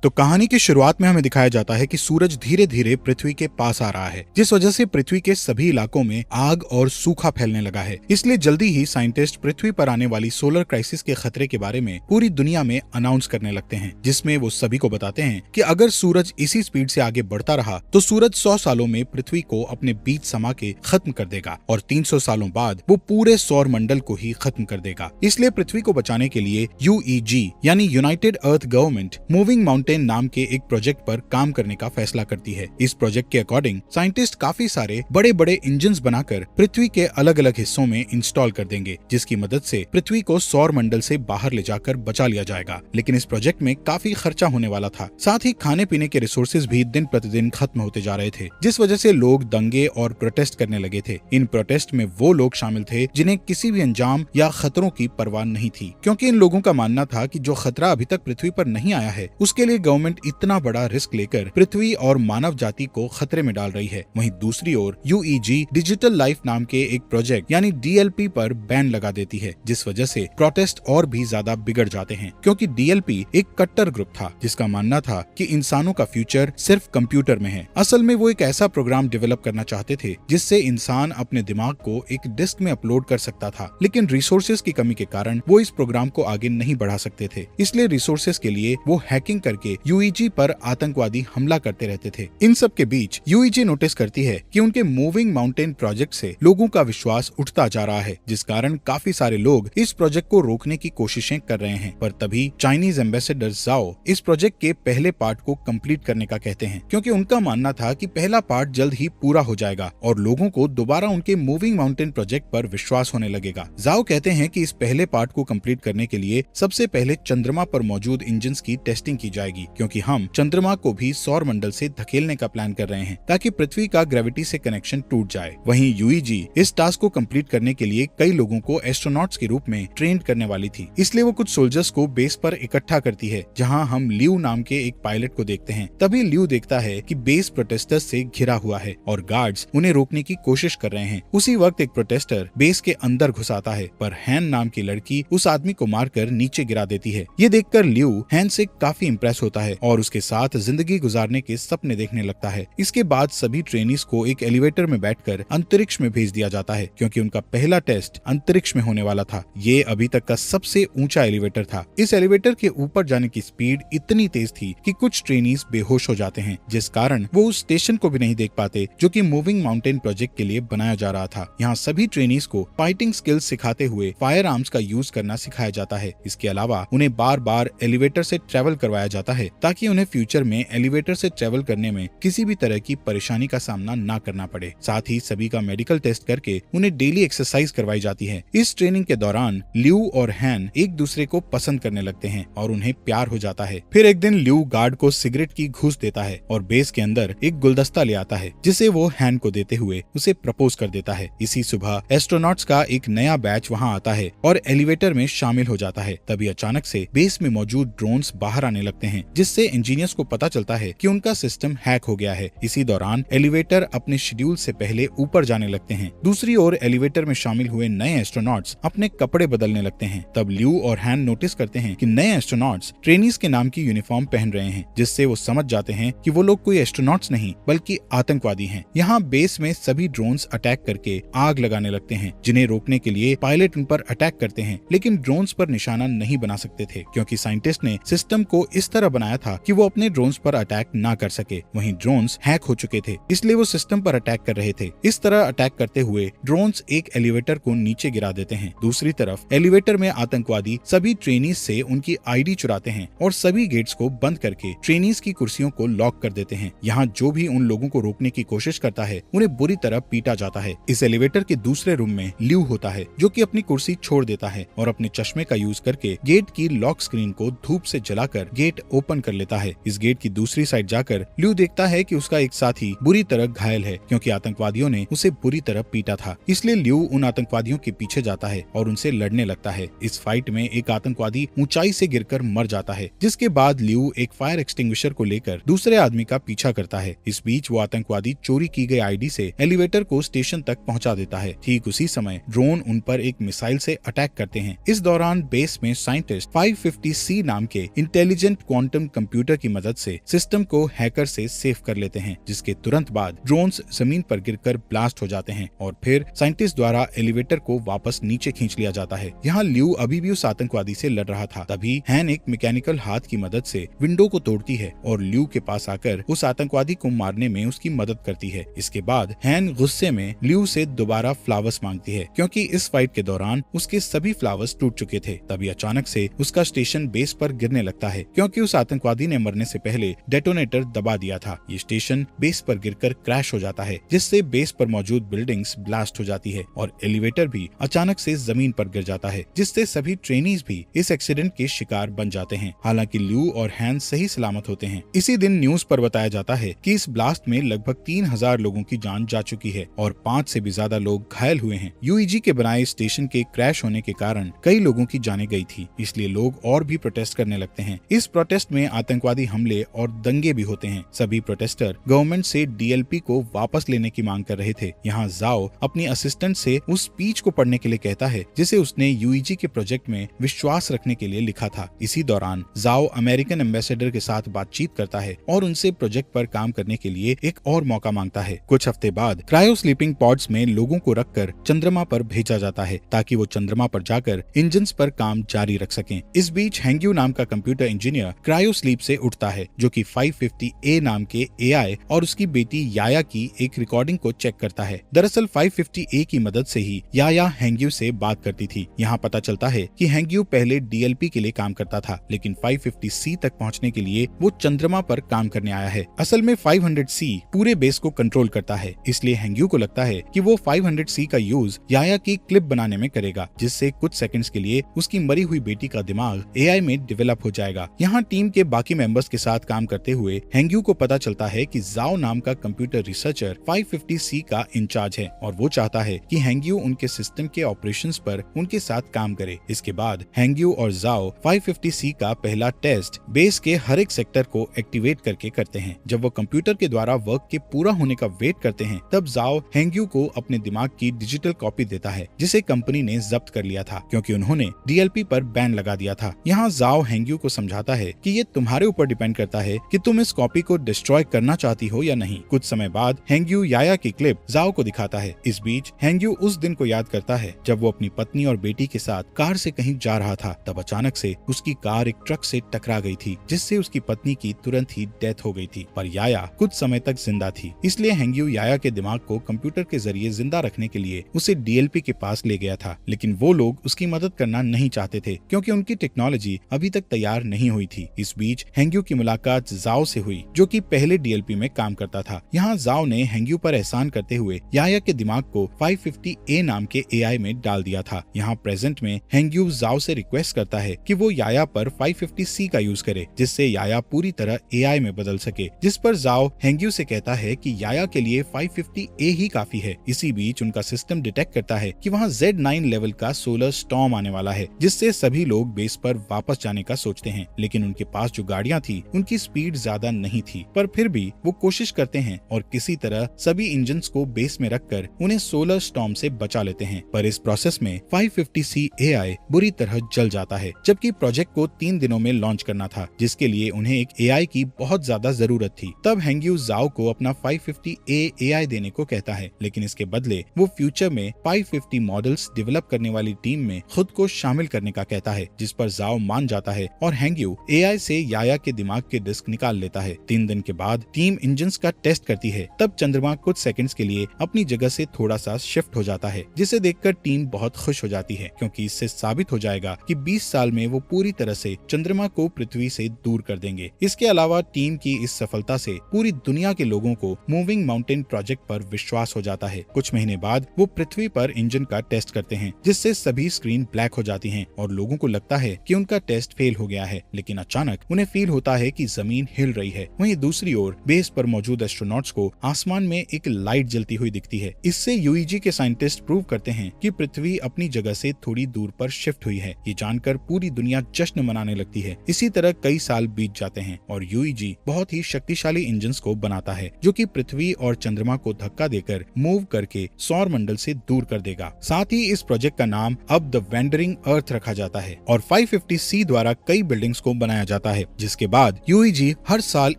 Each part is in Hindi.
तो कहानी की शुरुआत में हमें दिखाया जाता है कि सूरज धीरे धीरे पृथ्वी के पास आ रहा है, जिस वजह से पृथ्वी के सभी इलाकों में आग और सूखा फैलने लगा है। इसलिए जल्दी ही साइंटिस्ट पृथ्वी पर आने वाली सोलर क्राइसिस के खतरे के बारे में पूरी दुनिया में अनाउंस करने लगते हैं, जिसमें वो सभी को बताते हैं कि अगर सूरज इसी स्पीड से आगे बढ़ता रहा तो सूरज 100 सालों में पृथ्वी को अपने बीच समा के खत्म कर देगा और 300 सालों बाद वो पूरे सौर मंडल को ही खत्म कर देगा। इसलिए पृथ्वी को बचाने के लिए UEG यानी यूनाइटेड अर्थ गवर्नमेंट मूविंग माउंटेन नाम के एक प्रोजेक्ट पर काम करने का फैसला करती है। इस प्रोजेक्ट के अकॉर्डिंग साइंटिस्ट काफी सारे बड़े बड़े इंजन्स बनाकर पृथ्वी के अलग अलग हिस्सों में इंस्टॉल कर देंगे, जिसकी मदद से पृथ्वी को सौर मंडल से बाहर ले जाकर बचा लिया जाएगा। लेकिन इस प्रोजेक्ट में काफी खर्चा होने वाला था, साथ ही खाने पीने के रिसोर्सेज भी दिन प्रतिदिन खत्म होते जा रहे थे, जिस वजह से लोग दंगे और प्रोटेस्ट करने लगे थे। इन प्रोटेस्ट में वो लोग शामिल थे जिन्हें किसी भी अंजाम या खतरों की परवाह नहीं थी, क्योंकि इन लोगों का मानना था कि जो खतरा अभी तक पृथ्वी पर नहीं आया है उसके लिए गवर्नमेंट इतना बड़ा रिस्क लेकर पृथ्वी और मानव जाति को खतरे में डाल रही है। वहीं दूसरी ओर UEG डिजिटल लाइफ नाम के एक प्रोजेक्ट यानी DLP पर बैन लगा देती है, जिस वजह से प्रोटेस्ट और भी ज्यादा बिगड़ जाते हैं, क्योंकि DLP एक कट्टर ग्रुप था जिसका मानना था कि इंसानों का फ्यूचर सिर्फ कंप्यूटर में है। असल में वो एक ऐसा प्रोग्राम डेवलप करना चाहते थे जिससे इंसान अपने दिमाग को एक डिस्क में अपलोड कर सकता था, लेकिन रिसोर्सेज की कमी के कारण वो इस प्रोग्राम को आगे नहीं बढ़ा सकते थे। इसलिए रिसोर्सेज के लिए वो हैकिंग करके UEG पर आतंकवादी हमला करते रहते थे। इन सब के बीच UEG नोटिस करती है कि उनके मूविंग माउंटेन प्रोजेक्ट से लोगों का विश्वास उठता जा रहा है, जिस कारण काफी सारे लोग इस प्रोजेक्ट को रोकने की कोशिशें कर रहे हैं। पर तभी चाइनीज एम्बेसडर जाओ इस प्रोजेक्ट के पहले पार्ट को कंप्लीट करने का कहते हैं, क्योंकि उनका मानना था कि पहला पार्ट जल्द ही पूरा हो जाएगा और लोगों को दोबारा उनके मूविंग माउंटेन प्रोजेक्ट पर विश्वास होने लगेगा। जाओ कहते हैं कि इस पहले पार्ट को कंप्लीट करने के लिए सबसे पहले चंद्रमा पर मौजूद इंजन्स की टेस्टिंग की जाएगी, क्योंकि हम चंद्रमा को भी सौर मंडल से धकेलने का प्लान कर रहे हैं ताकि पृथ्वी का ग्रेविटी से कनेक्शन टूट जाए। वहीं UEG इस टास्क को कंप्लीट करने के लिए कई लोगों को एस्ट्रोनॉट्स के रूप में ट्रेन करने वाली थी, इसलिए वो कुछ सोल्जर्स को बेस पर इकट्ठा करती है, जहां हम लियू नाम के एक पायलट को देखते हैं। तभी लियू देखता है कि बेस प्रोटेस्टर्स से घिरा हुआ है और गार्ड्स उन्हें रोकने की कोशिश कर रहे हैं। उसी वक्त एक प्रोटेस्टर बेस के अंदर घुस आता है, पर हैन नाम की लड़की उस आदमी को मारकर नीचे गिरा देती है। ये देखकर लियू हैन से काफी इंप्रेस होता है और उसके साथ जिंदगी गुजारने के सपने देखने लगता है। इसके बाद सभी ट्रेनीज को एक एलिवेटर में बैठकर अंतरिक्ष में भेज दिया जाता है, क्योंकि उनका पहला टेस्ट अंतरिक्ष में होने वाला था। ये अभी तक का सबसे ऊंचा एलिवेटर था। इस एलिवेटर के ऊपर जाने की स्पीड इतनी तेज थी कि कुछ ट्रेनीज बेहोश हो जाते हैं, जिस कारण वो उस स्टेशन को भी नहीं देख पाते जो कि मूविंग माउंटेन प्रोजेक्ट के लिए बनाया जा रहा था। यहाँ सभी ट्रेनीज को फाइटिंग स्किल्स सिखाते हुए फायर आर्म्स का यूज करना सिखाया जाता है। इसके अलावा उन्हें बार बार एलिवेटर से ट्रेवल करवाया जाता है ताकि उन्हें फ्यूचर में एलिवेटर से ट्रेवल करने में किसी भी तरह की परेशानी का सामना ना करना पड़े। साथ ही सभी का मेडिकल टेस्ट करके उन्हें डेली एक्सरसाइज करवाई जाती है। इस ट्रेनिंग के दौरान लियू और हैन एक दूसरे को पसंद करने लगते हैं और उन्हें प्यार हो जाता है। फिर एक दिन लियू गार्ड को सिगरेट की घूस देता है और बेस के अंदर एक गुलदस्ता ले आता है, जिसे वो हैन को देते हुए उसे प्रपोज कर देता है। इसी सुबह एस्ट्रोनॉट्स का एक नया बैच वहाँ आता है और एलिवेटर में शामिल हो जाता है। तभी अचानक से बेस में मौजूद ड्रोन्स बाहर आने लगते हैं, जिससे इंजीनियर्स को पता चलता है कि उनका सिस्टम हैक हो गया है। इसी दौरान एलिवेटर अपने शेड्यूल से पहले ऊपर जाने लगते हैं। दूसरी ओर एलिवेटर में शामिल हुए नए एस्ट्रोनॉट्स अपने कपड़े बदलने लगते हैं। तब लियू और हैन नोटिस करते हैं कि नए एस्ट्रोनॉट्स ट्रेनीज के नाम की यूनिफॉर्म पहन रहे हैं, जिससे वो समझ जाते हैं कि वो लोग कोई एस्ट्रोनॉट्स नहीं बल्कि आतंकवादी हैं। यहाँ बेस में सभी ड्रोन्स अटैक करके आग लगाने लगते हैं, जिन्हें रोकने के लिए पायलट उन पर अटैक करते हैं, लेकिन ड्रोन्स पर निशाना नहीं बना सकते थे, क्योंकि साइंटिस्ट ने सिस्टम को इस तरह बनाया था कि वो अपने ड्रोन्स पर अटैक ना कर सके। वहीं ड्रोन्स हैक हो चुके थे, इसलिए वो सिस्टम पर अटैक कर रहे थे। इस तरह अटैक करते हुए ड्रोन्स एक एलिवेटर को नीचे गिरा देते हैं। दूसरी तरफ एलिवेटर में आतंकवादी सभी ट्रेनीज से उनकी ID चुराते हैं और सभी गेट्स को बंद करके ट्रेनीज की कुर्सियों को लॉक कर देते हैं। यहाँ जो भी उन लोगों को रोकने की कोशिश करता है उन्हें बुरी तरह पीटा जाता है। इस एलिवेटर के दूसरे रूम में लियू होता है, जो कि अपनी कुर्सी छोड़ देता है और अपने चश्मे का यूज करके गेट की लॉक स्क्रीन को धूप से जलाकर गेट ओपन कर लेता है। इस गेट की दूसरी साइड जाकर लियू देखता है कि उसका एक साथी बुरी तरह घायल है, क्योंकि आतंकवादियों ने उसे बुरी तरह पीटा था। इसलिए लियू उन आतंकवादियों के पीछे जाता है और उनसे लड़ने लगता है। इस फाइट में एक आतंकवादी ऊंचाई से गिरकर मर जाता है, जिसके बाद लियू एक फायर एक्सटिंग्विशर को लेकर दूसरे आदमी का पीछा करता है। इस बीच वो आतंकवादी चोरी की गई ID से एलिवेटर को स्टेशन तक पहुंचा देता है। ठीक उसी समय ड्रोन उन पर एक मिसाइल से अटैक करते हैं। इस दौरान बेस में साइंटिस्ट 550C नाम के इंटेलिजेंट क्वांटम क्वांटम कंप्यूटर की मदद से सिस्टम को हैकर से सेफ कर लेते हैं, जिसके तुरंत बाद ड्रोन्स जमीन पर गिरकर ब्लास्ट हो जाते हैं और फिर साइंटिस्ट द्वारा एलिवेटर को वापस नीचे खींच लिया जाता है। यहाँ ल्यू अभी भी उस आतंकवादी से लड़ रहा था। तभी हैन एक मैकेनिकल हाथ की मदद से विंडो को तोड़ती है और ल्यू के पास आकर उस आतंकवादी को मारने में उसकी मदद करती है। इसके बाद हैन गुस्से में ल्यू से दोबारा फ्लावर्स मांगती है, क्योंकि इस फाइट के दौरान उसके सभी फ्लावर्स टूट चुके थे। तभी अचानक से उसका स्टेशन बेस पर गिरने लगता है, क्योंकि उस आतंकवादी ने मरने से पहले डेटोनेटर दबा दिया था। ये स्टेशन बेस पर गिरकर क्रैश हो जाता है, जिससे बेस पर मौजूद बिल्डिंग्स ब्लास्ट हो जाती है और एलिवेटर भी अचानक से जमीन पर गिर जाता है, जिससे सभी ट्रेनीज भी इस एक्सीडेंट के शिकार बन जाते हैं। हालांकि ल्यू और हैन सही सलामत होते हैं। इसी दिन न्यूज पर बताया जाता है कि इस ब्लास्ट में लगभग 3000 लोगों की जान जा चुकी है और 5 से भी ज्यादा लोग घायल हुए हैं। यूईजी के बनाए स्टेशन के क्रैश होने के कारण कई लोगों की जानें गई थी, इसलिए लोग और भी प्रोटेस्ट करने लगते हैं। इस प्रोटेस्ट में आतंकवादी हमले और दंगे भी होते हैं। सभी प्रोटेस्टर गवर्नमेंट से डीएलपी को वापस लेने की मांग कर रहे थे। यहाँ जाओ अपनी असिस्टेंट से उस स्पीच को पढ़ने के लिए कहता है जिसे उसने यूईजी के प्रोजेक्ट में विश्वास रखने के लिए लिखा था। इसी दौरान जाओ अमेरिकन एम्बेसडर के साथ बातचीत करता है और उनसे प्रोजेक्ट पर काम करने के लिए एक और मौका मांगता है। कुछ हफ्ते बाद क्रायो स्लीपिंग पॉड्स में लोगों को रखकर चंद्रमा पर भेजा जाता है, ताकि वो चंद्रमा पर जाकर इंजन्स पर काम जारी रख सकें। इस बीच हैंग्यू नाम का कंप्यूटर इंजीनियर क्रायो स्लीप से उठता है, जो कि 550A नाम के एआई और उसकी बेटी याया की एक रिकॉर्डिंग को चेक करता है। दरअसल 550A की मदद से ही याया हैंग्यू से बात करती थी। यहाँ पता चलता है कि हैंग्यू पहले डीएलपी के लिए काम करता था, लेकिन 550C तक पहुँचने के लिए वो चंद्रमा पर काम करने आया है। असल में 500C पूरे बेस को कंट्रोल करता है, इसलिए हैंग्यू को लगता है कि वो 500C का यूज याया की क्लिप बनाने में करेगा, जिससे कुछ सेकंड्स के लिए उसकी मरी हुई बेटी का दिमाग एआई में डेवलप हो जाएगा। यहाँ टीम के बाकी मेंबर्स के साथ काम करते हुए हैंग्यू को पता चलता है कि जाओ नाम का कंप्यूटर रिसर्चर 550C का इंचार्ज है और वो चाहता है कि हैंग्यू उनके सिस्टम के ऑपरेशंस पर उनके साथ काम करे। इसके बाद हैंग्यू और जाओ 550C का पहला टेस्ट बेस के हर एक सेक्टर को एक्टिवेट करके करते हैं। जब वो कंप्यूटर के द्वारा वर्क के पूरा होने का वेट करते हैं, तब जाओ हैंग्यू को अपने दिमाग की डिजिटल कॉपी देता है, जिसे कंपनी ने जब्त कर लिया था, क्योंकि उन्होंने डीएलपी पर बैन लगा दिया था। यहाँ जाओ हैंग्यू को समझाता है कि ये तुम्हारे ऊपर डिपेंड करता है कि तुम इस कॉपी को डिस्ट्रॉय करना चाहती हो या नहीं। कुछ समय बाद हैंग्यू याया की क्लिप जाओ को दिखाता है। इस बीच हैंग्यू उस दिन को याद करता है जब वो अपनी पत्नी और बेटी के साथ कार से कहीं जा रहा था। तब अचानक से उसकी कार एक ट्रक से टकरा गई थी, जिससे उसकी पत्नी की तुरंत ही डेथ हो गई थी, पर याया कुछ समय तक जिंदा थी। इसलिए हैंग्यू याया के दिमाग को कंप्यूटर के जरिए जिंदा रखने के लिए उसे डीएलपी के पास ले गया था, लेकिन वो लोग उसकी मदद करना नहीं चाहते थे, क्योंकि उनकी टेक्नोलॉजी अभी तक तैयार नहीं हुई थी। इस बीच हैंग्यू की मुलाकात जाओ से हुई, जो कि पहले डीएलपी में काम करता था। यहाँ जाओ ने हैंग्यू पर एहसान करते हुए याया के दिमाग को 550A नाम के एआई में डाल दिया था। यहाँ प्रेजेंट में हैंग्यू जाओ से रिक्वेस्ट करता है कि वो याया पर 550C का यूज करे, जिससे याया पूरी तरह एआई में बदल सके, जिस पर जाओ हैंग्यू से कहता है कि याया के लिए 550A ही काफी है। इसी बीच उनका सिस्टम डिटेक्ट करता है कि वहाँ Z9 लेवल का सोलर स्टॉर्म आने वाला है, जिससे सभी लोग बेस पर वापस जाने का सोचते हैं, लेकिन उनके पास जो गाड़ियाँ थी उनकी स्पीड ज्यादा नहीं थी, पर फिर भी वो कोशिश करते हैं और किसी तरह सभी इंजन्स को बेस में रखकर उन्हें सोलर स्टॉर्म से बचा लेते हैं। पर इस प्रोसेस में 550C एआई बुरी तरह जल जाता है, जबकि प्रोजेक्ट को 3 दिनों में लॉन्च करना था, जिसके लिए उन्हें एक एआई की बहुत ज्यादा जरूरत थी। तब हैंग्यू जाओ को अपना 550A एआई देने को कहता है, लेकिन इसके बदले वो फ्यूचर में 550 मॉडल्स डेवलप करने वाली टीम में खुद को शामिल करने का कहता है, जिस पर जाओ मान जाता है और हैंग्यू एआई से याया के दिमाग के डिस्क निकाल लेता है। 3 दिन के बाद टीम इंजन्स का टेस्ट करती है। तब चंद्रमा कुछ सेकंड्स के लिए अपनी जगह से थोड़ा सा शिफ्ट हो जाता है, जिसे देखकर टीम बहुत खुश हो जाती है, क्योंकि इससे साबित हो जाएगा कि 20 साल में वो पूरी तरह से चंद्रमा को पृथ्वी से दूर कर देंगे। इसके अलावा टीम की इस सफलता से पूरी दुनिया के लोगों को मूविंग माउंटेन प्रोजेक्ट पर विश्वास हो जाता है। कुछ महीने बाद वो पृथ्वी पर इंजन का टेस्ट करते हैं, जिससे सभी स्क्रीन ब्लैक हो जाती हैं और लोगों को लगता है कि उनका टेस्ट फेल हो गया है, लेकिन अचानक उन्हें फील होता है कि जमीन हिल रही है। वहीं दूसरी ओर बेस पर मौजूद एस्ट्रोनॉट्स को आसमान में एक लाइट जलती हुई दिखती है। इससे यूईजी के साइंटिस्ट प्रूव करते हैं कि पृथ्वी अपनी जगह से थोड़ी दूर पर शिफ्ट हुई है। ये जानकर पूरी दुनिया जश्न मनाने लगती है। इसी तरह कई साल बीत जाते हैं और यूईजी बहुत ही शक्तिशाली इंजन्स को बनाता है, जो कि पृथ्वी और चंद्रमा को धक्का देकर मूव करके सौर मंडल से दूर कर देगा। साथ ही इस प्रोजेक्ट का नाम अब द वेंडरिंग अर्थ रखा जाता है और 550C द्वारा कई बिल्डिंग्स को बनाया जाता है। जाता है, जिसके बाद यूईजी हर साल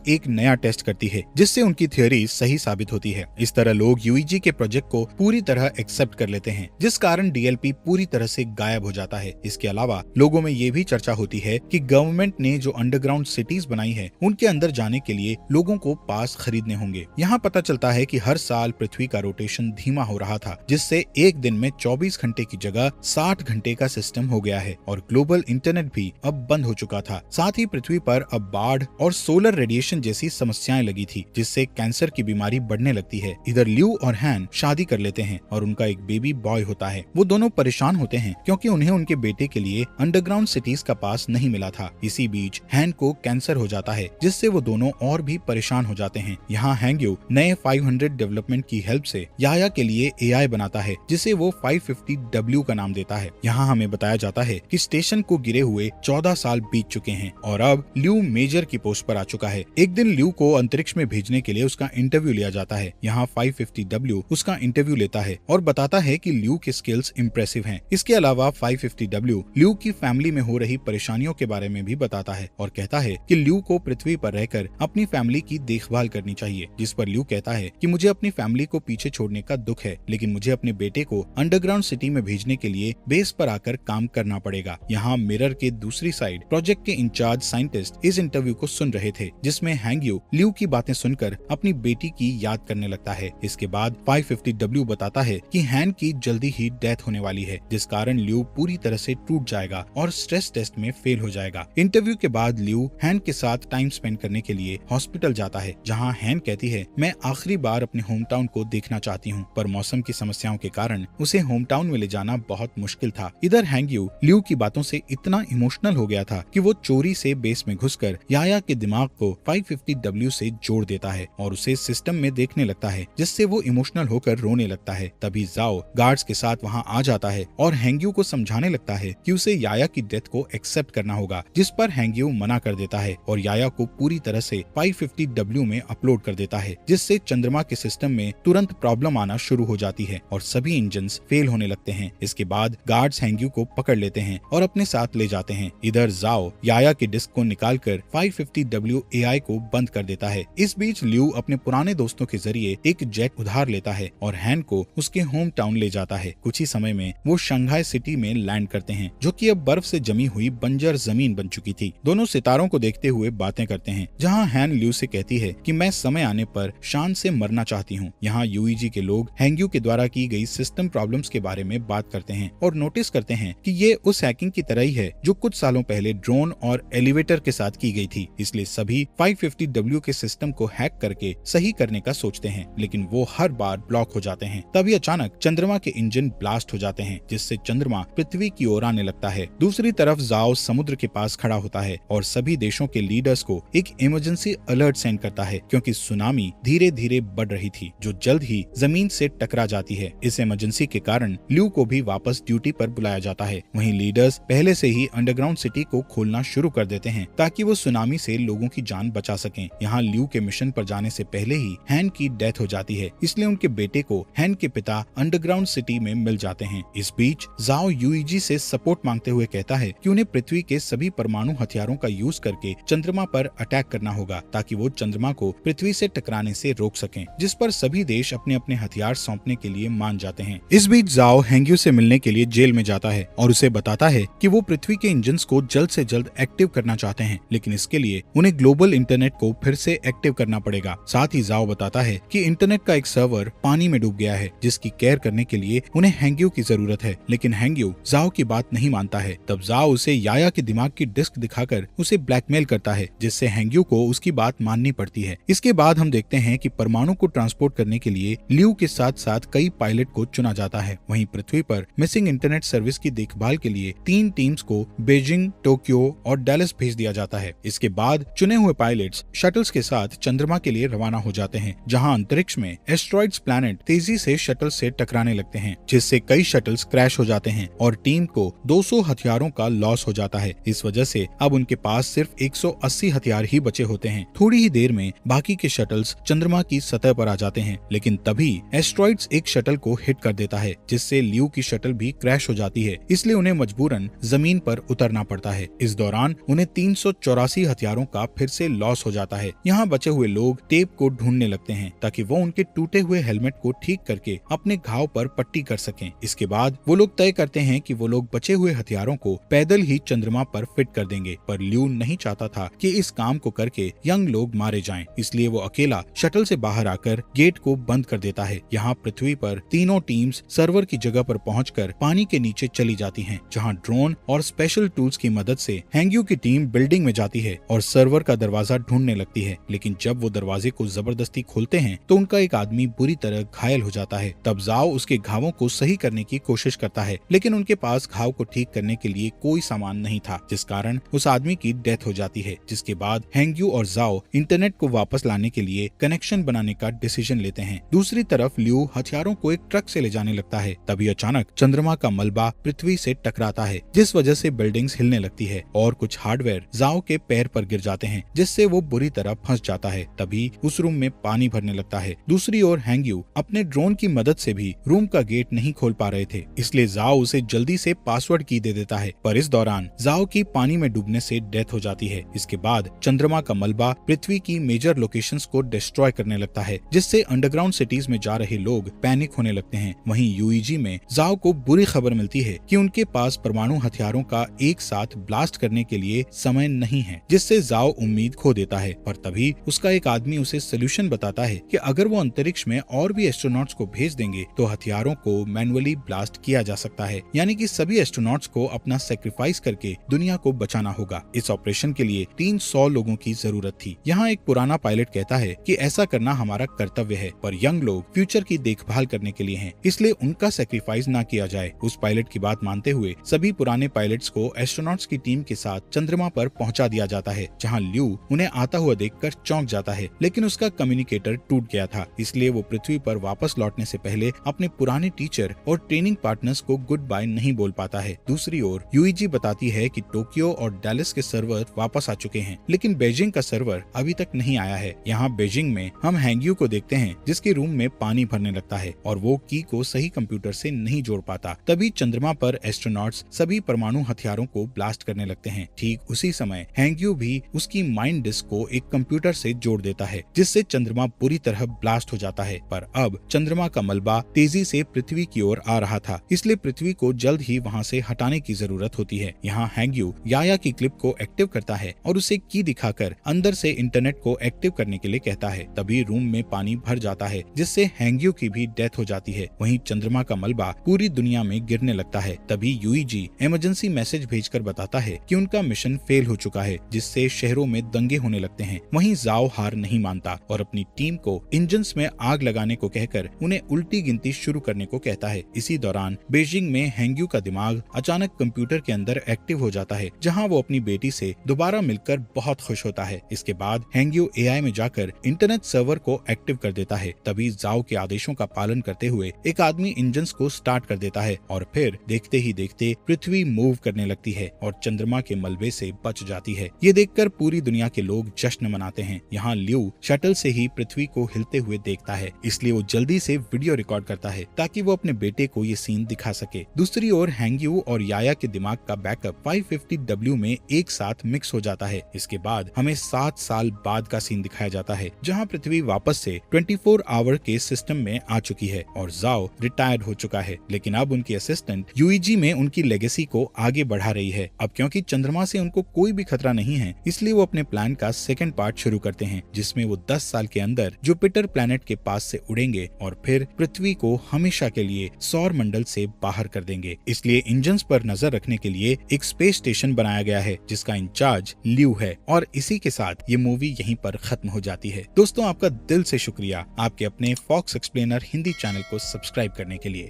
एक नया टेस्ट करती है जिससे उनकी थ्योरी सही साबित होती है। इस तरह लोग यूईजी के प्रोजेक्ट को पूरी तरह एक्सेप्ट कर लेते हैं, जिस कारण डीएलपी पूरी तरह से गायब हो जाता है। इसके अलावा लोगों में ये भी चर्चा होती है कि गवर्नमेंट ने जो अंडरग्राउंड सिटीज बनाई है उनके अंदर जाने के लिए लोगों को पास खरीदने होंगे। यहाँ पता चलता है कि हर साल पृथ्वी का रोटेशन धीमा हो रहा था, जिससे एक दिन में 24 घंटे की जगह 60 घंटे का सिस्टम हो गया है और ग्लोबल इंटरनेट भी अब बंद हो चुका था। साथ ही पृथ्वी पर अब बाढ़ और सोलर रेडिएशन जैसी समस्याएं लगी थी, जिससे कैंसर की बीमारी बढ़ने लगती है। इधर ल्यू और हैन शादी कर लेते हैं और उनका एक बेबी बॉय होता है। वो दोनों परेशान होते हैं क्योंकि उन्हें उनके बेटे के लिए अंडरग्राउंड सिटीज का पास नहीं मिला था। इसी बीच हैन को कैंसर हो जाता है, जिससे वो दोनों और भी परेशान हो जाते हैं। यहाँ हैंग्यू नए 500 डेवलपमेंट की हेल्प से याया के लिए एआई बनाता है, जिसे वो 550W का नाम देता है। यहाँ हमें बताया जाता है कि स्टेशन को गिरे हुए 14 साल बीत चुके हैं और अब ल्यू मेजर की पोस्ट पर आ चुका है। एक दिन ल्यू को अंतरिक्ष में भेजने के लिए उसका इंटरव्यू लिया जाता है। यहाँ 550W उसका इंटरव्यू लेता है और बताता है कि ल्यू के स्किल्स इम्प्रेसिव हैं। इसके अलावा 550W ल्यू की फैमिली में हो रही परेशानियों के बारे में भी बताता है और कहता है कि ल्यू को पृथ्वी पर रहकर अपनी फैमिली की देखभाल करनी चाहिए, जिस पर ल्यू कहता है कि मुझे अपनी फैमिली को पीछे छोड़ने का दुख है, लेकिन मुझे अपने बेटे को अंडरग्राउंड सिटी में भेजने के लिए बेस पर आकर काम करना पड़ेगा। यहाँ मिरर के दूसरी साइड प्रोजेक्ट के इंचार्ज साइंटिस्ट इस इंटरव्यू को सुन रहे थे, जिसमें हैंग्यू ल्यू की बातें सुनकर अपनी बेटी की याद करने लगता है। इसके बाद 550W बताता है कि हैन की जल्दी ही डेथ होने वाली है, जिस कारण ल्यू पूरी तरह से टूट जाएगा और स्ट्रेस टेस्ट में फेल हो जाएगा। इंटरव्यू के बाद ल्यू हैन के साथ टाइम स्पेंड करने के लिए हॉस्पिटल जाता है, जहां हैन कहती है मैं आखिरी बार अपने होम टाउन को देखना चाहती हूं, पर मौसम की समस्याओं के कारण उसे होम टाउन में ले जाना बहुत मुश्किल था। इधर हैंग्यू ल्यू की बातों से इतना इमोशनल हो गया था कि वो चोरी से बेस में घुसकर याया के दिमाग को 550W से जोड़ देता है और उसे सिस्टम में देखने लगता है, जिससे वो इमोशनल होकर रोने लगता है। तभी जाओ गार्ड्स के साथ वहाँ आ जाता है और हैंग्यू को समझाने लगता है कि उसे याया की डेथ को एक्सेप्ट करना होगा, जिस पर हैंग्यू मना कर देता है और याया को पूरी तरह से 550W में अपलोड कर देता है, जिससे चंद्रमा के सिस्टम में तुरंत प्रॉब्लम आना शुरू हो जाती है और सभी इंजन्स फेल होने लगते हैं। इसके बाद गार्ड्स हैंग्यू को पकड़ लेते हैं और अपने साथ ले जाते हैं। इधर जाओ याया की डिस्क को निकालकर 550W एआई को बंद कर देता है। इस बीच ल्यू अपने पुराने दोस्तों के जरिए एक जेट उधार लेता है और हैन को उसके होम टाउन ले जाता है। कुछ ही समय में वो शंघाई सिटी में लैंड करते हैं, जो कि अब बर्फ से जमी हुई बंजर जमीन बन चुकी थी। दोनों सितारों को देखते हुए बातें करते हैं, जहां हैन ल्यू से कहती है कि मैं समय आने पर शान से मरना चाहती हूँ। यहाँ यूईजी के लोग हैंग्यू के द्वारा की गई सिस्टम प्रॉब्लम्स के बारे में बात करते हैं और नोटिस करते हैं कि ये उस हैकिंग की तरह ही है जो कुछ सालों पहले ड्रोन और एलिवेटर के साथ की गई थी। इसलिए सभी 550W के सिस्टम को हैक करके सही करने का सोचते हैं, लेकिन वो हर बार ब्लॉक हो जाते हैं। तभी अचानक चंद्रमा के इंजन ब्लास्ट हो जाते हैं, जिससे चंद्रमा पृथ्वी की ओर आने लगता है। दूसरी तरफ जाओ समुद्र के पास खड़ा होता है और सभी देशों के लीडर्स को एक इमरजेंसी अलर्ट सेंड करता है, क्योंकि सुनामी धीरे धीरे बढ़ रही थी जो जल्द ही जमीन से टकरा जाती है। इस इमरजेंसी के कारण ल्यू को भी वापस ड्यूटी पर बुलाया जाता है। वहीं लीडर्स पहले से ही अंडरग्राउंड सिटी को खोलना शुरू कर देते हैं ताकि वो सुनामी से लोगों की जान बचा सकें। यहाँ ल्यू के मिशन पर जाने से पहले ही हैन की डेथ हो जाती है, इसलिए उनके बेटे को हैन के पिता अंडरग्राउंड सिटी में मिल जाते हैं। इस बीच जाओ यूईजी से सपोर्ट मांगते हुए कहता है कि उन्हें पृथ्वी के सभी परमाणु हथियारों का यूज करके चंद्रमा पर अटैक करना होगा, ताकि वो चंद्रमा को पृथ्वी से टकराने से रोक सकें, जिस पर सभी देश अपने अपने हथियार सौंपने के लिए मान जाते हैं। इस बीच जाओ हैंग्यू से मिलने के लिए जेल में जाता है और उसे बताता है कि वो पृथ्वी के इंजन्स को जल्द से जल्द एक्टिव करना चाहते हैं, लेकिन इसके लिए उन्हें ग्लोबल इंटरनेट को फिर से एक्टिव करना पड़ेगा। साथ ही जाओ बताता है कि इंटरनेट का एक सर्वर पानी में डूब गया है, जिसकी केयर करने के लिए उन्हें हैंग्यू की जरूरत है, लेकिन हैंग्यू जाओ की बात नहीं मानता है। तब जाओ उसे याया के दिमाग की डिस्क दिखाकर उसे ब्लैकमेल करता है, जिससे हैंग्यू को उसकी बात माननी पड़ती है। इसके बाद हम देखते हैं कि परमाणु को ट्रांसपोर्ट करने के लिए ल्यू के साथ साथ कई पायलट को चुना जाता है। वहीं पृथ्वी पर मिसिंग इंटरनेट सर्विस की देखभाल के लिए 3 टीम्स को बीजिंग, टोक्यो और डैलस भेज दिया जाता है। इसके बाद चुने हुए पायलट्स शटल्स के साथ चंद्रमा के लिए रवाना हो जाते हैं, जहां अंतरिक्ष में एस्ट्रॉइड्स प्लैनेट तेजी से शटल से टकराने लगते हैं, जिससे कई शटल्स क्रैश हो जाते हैं और टीम को 200 हथियारों का लॉस हो जाता है। इस वजह से अब उनके पास सिर्फ 180 हथियार ही बचे होते हैं। थोड़ी ही देर में बाकी के शटल्स चंद्रमा की सतह पर आ जाते हैं, लेकिन तभी एस्ट्रॉइड्स एक शटल को हिट कर देता है, जिससे ल्यू की शटल भी क्रैश हो जाती है। इसलिए उन्हें मजबूरन जमीन पर उतरना पड़ता है। इस दौरान उन्हें 384 हथियारों का फिर से लॉस हो जाता है। यहाँ बचे हुए लोग टेप को ढूंढने लगते हैं ताकि वो उनके टूटे हुए हेलमेट को ठीक करके अपने घाव पर पट्टी कर सकें। इसके बाद वो लोग तय करते हैं कि वो लोग बचे हुए हथियारों को पैदल ही चंद्रमा पर फिट कर देंगे, पर ल्यू नहीं चाहता था कि इस काम को करके यंग लोग मारे जाएं, इसलिए वो अकेला शटल से बाहर आकर गेट को बंद कर देता है। यहाँ पृथ्वी पर तीनों टीम्स सर्वर की जगह पर पहुंचकर पानी के नीचे चली जाती हैं, जहाँ ड्रोन और स्पेशल टूल्स की मदद से हैंग्यू की टीम बिल्डिंग में जाती है और सर्वर का दरवाजा ढूंढने लगती है। लेकिन जब वो दरवाजे को जबरदस्ती खोलते हैं तो उनका एक आदमी बुरी तरह घायल हो जाता है। तब जाओ उसके घावों को सही करने की कोशिश करता है, लेकिन उनके पास घाव को ठीक करने के लिए कोई सामान नहीं था, जिस कारण उस आदमी की डेथ हो जाती है। जिसके बाद हैंग्यू और जाओ इंटरनेट को वापस लाने के लिए कनेक्शन बनाने का डिसीजन लेते हैं। दूसरी तरफ ल्यू हथियारों को एक ट्रक से ले जाने लगता है। तभी अचानक चंद्रमा का मलबा पृथ्वी से टकराता है, जिस वजह से बिल्डिंग्स हिलने लगती है और कुछ हार्डवेयर जाओ के पैर पर गिर जाते हैं, जिससे वो बुरी तरह फंस जाता है। तभी उस रूम में पानी भरने लगता है। दूसरी ओर हैंग्यू अपने ड्रोन की मदद से भी रूम का गेट नहीं खोल पा रहे थे, इसलिए जाओ उसे जल्दी से पासवर्ड की दे देता है, पर इस दौरान जाओ की पानी में डूबने से डेथ हो जाती है। इसके बाद चंद्रमा का मलबा पृथ्वी की मेजर लोकेशंस को डिस्ट्रॉय करने लगता है, जिससे अंडरग्राउंड सिटीज में जा रहे लोग पैनिक होने लगते हैं। वहीं यूईजी में जाओ को बुरी खबर मिलती है कि उनके पास परमाणु हथियारों का एक साथ ब्लास्ट करने के लिए समय नहीं है, जिससे जाओ उम्मीद खो देता है। पर तभी उसका एक आदमी उसे सोल्यूशन बताता है कि अगर वो अंतरिक्ष में और भी एस्ट्रोनॉट्स को भेज देंगे तो हथियारों को मैनुअली ब्लास्ट किया जा सकता है, यानी कि सभी एस्ट्रोनॉट्स को अपना सेक्रीफाइस करके दुनिया को बचाना होगा। इस ऑपरेशन के लिए 300 लोगों की जरूरत थी। यहाँ एक पुराना पायलट कहता है कि ऐसा करना हमारा कर्तव्य है, पर यंग लोग फ्यूचर की देखभाल करने के लिए हैं, इसलिए उनका सेक्रीफाइस ना किया जाए। उस पायलट की बात मानते हुए सभी पुराने पायलट्स को एस्ट्रोनॉट्स की टीम के साथ चंद्रमा पर पहुंचा दिया जाता है, जहां ल्यू उन्हें आता हुआ देखकर चौंक जाता है, लेकिन उसका कम्युनिकेटर टूट गया था, इसलिए वो पृथ्वी पर वापस लौटने से पहले अपने पुराने टीचर और ट्रेनिंग पार्टनर्स को गुड बाय नहीं बोल पाता है। दूसरी ओर यूईजी बताती है कि टोक्यो और डैलस के सर्वर वापस आ चुके हैं, लेकिन बीजिंग का सर्वर अभी तक नहीं आया है। यहाँ बीजिंग में हम हैंग्यू को देखते हैं, जिसके रूम में पानी भरने लगता है और वो की को सही कंप्यूटर से नहीं जोड़ पाता। तभी चंद्रमा पर एस्ट्रोनॉट्स सभी परमाणु हथियारों को ब्लास्ट करने लगते हैं। ठीक उसी समय हैंग्यू भी उसकी माइंड डिस्क को एक कंप्यूटर से जोड़ देता है, जिससे चंद्रमा बुरी तरह ब्लास्ट हो जाता है। पर अब चंद्रमा का मलबा तेजी से पृथ्वी की ओर आ रहा था, इसलिए पृथ्वी को जल्द ही वहाँ से हटाने की जरूरत होती है। यहाँ हैंग्यू याया की क्लिप को एक्टिव करता है और उसे की दिखाकर अंदर से इंटरनेट को एक्टिव करने के लिए कहता है। तभी रूम में पानी भर जाता है, जिससे हैंग्यू की भी डेथ हो जाती है। वहीं चंद्रमा का मलबा पूरी दुनिया में गिरने लगता है। तभी यूईजी इमरजेंसी मैसेज भेजकर बताता है कि उनका मिशन फेल हो चुका है, जिससे शहरों में दंगे होने लगते हैं। वहीं जाओ हार नहीं मानता और अपनी टीम को इंजन्स में आग लगाने को कहकर उन्हें उल्टी गिनती शुरू करने को कहता है। इसी दौरान बीजिंग में हैंग्यू का दिमाग अचानक कंप्यूटर के अंदर एक्टिव हो जाता है, जहां वो अपनी बेटी से दोबारा मिलकर बहुत खुश होता है। इसके बाद हैंग्यू एआई में जाकर इंटरनेट सर्वर को एक्टिव कर देता है। तभी जाओ के आदेशों का पालन करते हुए एक आदमी इंजन्स को स्टार्ट कर देता है और फिर देखते ही देखते पृथ्वी मूव करने लगती है और चंद्रमा के मलबे से बच जाती है। ये देखकर पूरी दुनिया के लोग जश्न मनाते हैं। यहाँ ल्यू शटल से ही पृथ्वी को हिलते हुए देखता है, इसलिए वो जल्दी से वीडियो रिकॉर्ड करता है ताकि वो अपने बेटे को ये सीन दिखा सके। दूसरी ओर हैंग्यू और याया के दिमाग का बैकअप 550W में एक साथ मिक्स हो जाता है। इसके बाद हमें 7 साल बाद का सीन दिखाया जाता है, जहाँ पृथ्वी वापस से 24 आवर के सिस्टम में आ चुकी है और जाओ रिटायर्ड हो चुका है। लेकिन अब उनकी असिस्टेंट यूईजी में उनकी लेगेसी को आगे बढ़ा रही है। अब क्योंकि चंद्रमा से उनको कोई भी खतरा नहीं है, इसलिए वो अपने प्लान का सेकंड पार्ट शुरू करते हैं, जिसमें वो 10 साल के अंदर जुपिटर प्लैनेट के पास से उड़ेंगे और फिर पृथ्वी को हमेशा के लिए सौर मंडल से बाहर कर देंगे। इसलिए इंजन्स पर नजर रखने के लिए एक स्पेस स्टेशन बनाया गया है, जिसका इंचार्ज ल्यू है। और इसी के साथ ये मूवी यहीं पर खत्म हो जाती है। दोस्तों, आपका दिल से शुक्रिया आपके अपने फॉक्स एक्सप्लेनर हिंदी चैनल को सब्सक्राइब करने के लिए।